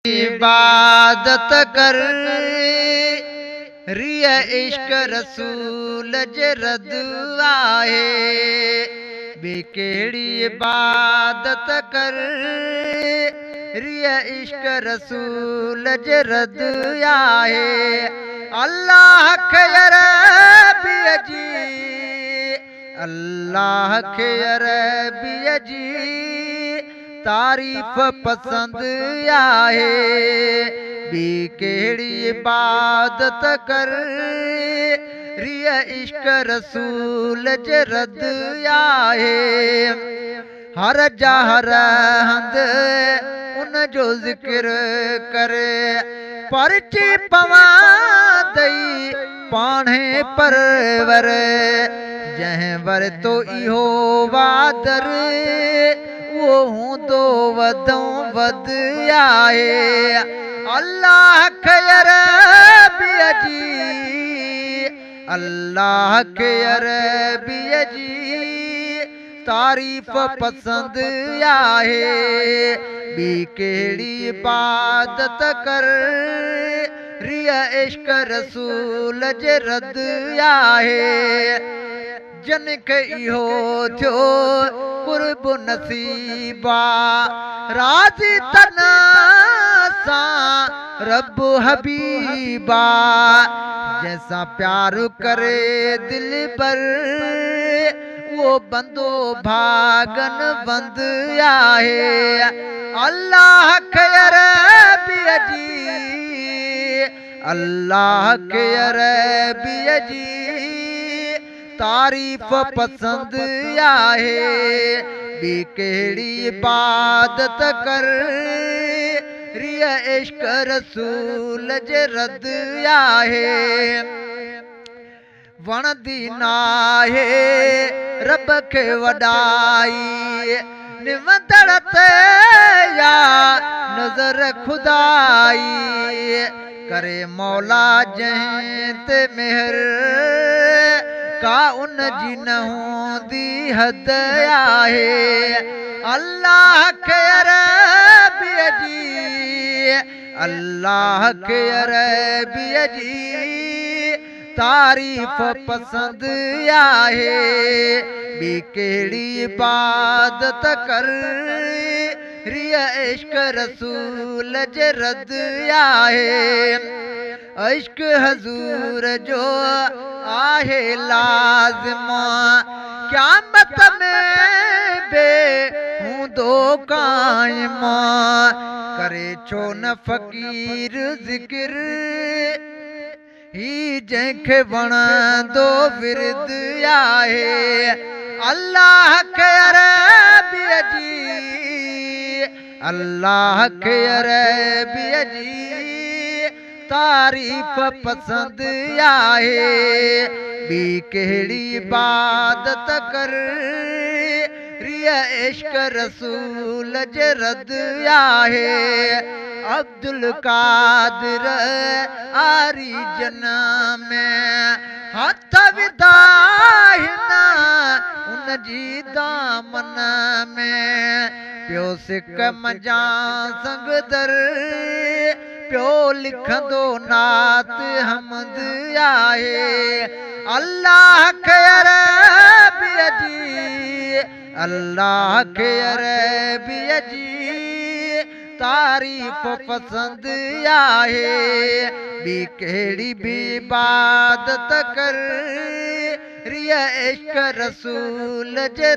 इबादत कर रिया इश्क रसूल जे रद आहे। बे केड़ी इबादत कर रिया इश्क रसूल जे रद आहे। अल्लाह खे अरबीअ जी अल्लाह खे अरबीअ जी तारीफ़ पसंद आहे। बी केड़ी इबादत कर रिया इश्क रसूल जे रद आहे। हर जा हर हंद उन जो ज़िक्र करे परची पवां दई पाणे परवर जंहिं वर तो इहो वादर वो हूंदो वधों वध आहे। अल्लाह खे अरबीअ जी अल्लाह खे अरबीअ जी तारीफ़ पसंद आहे। बी केड़ी इबादत कर रिया इश्क रसूल जे रद आहे। जन खे इहो थियो कुर्ब नसीबा राज़ी तना सां रब हबीबा जैसा प्यार करे दिल पर वो बंदो भागन बंद आहे। अल्लाह खे अरबीअ जी अल्लाह खे अरबीअ जी तारीफ़ पसंद आहे। बी केड़ी इबादत कर रिया इश्क रसूल जे रद आहे। वणदी नाहे रब खे वॾाई निवंदड़ ते या नज़र खुदाई करे मौला जंहिं ते मेहर का उन जी न हूंदी हद आहे। अल्लाह खे अरबीअ जी अल्लाह खे अरबीअ जी तारीफ़ पसंद आहे। बी केड़ी इबादत कर रिया इश्क रसूल जे रद आहे। इश्क हज़ूर जो आहे लाज़िम क़यामत में बे हूंदो क़ाइम करे छो न फ़कीर ज़िक्र ही जंहिंखे वणंदो विरद आहे। अल्लाह खे अरबीअ जी अल्लाह खे अरबीअ जी तारीफ़ पसंद आहे। बी केड़ी इबादत कर रिया इश्क रसूल जे रद आहे। अब्दुल कादिर आरी जना में हथ विधा हिन उन जी दामन में पियो सिक मजा संग दर पियो लिखंदो नात हमद आहे। अल्लाह खे अरबीअ जी अल्लाह खे अरबीअ जी तारीफ़ पसंद आहे। बी केड़ी भी इबादत कर रिया इश्क रसूल जे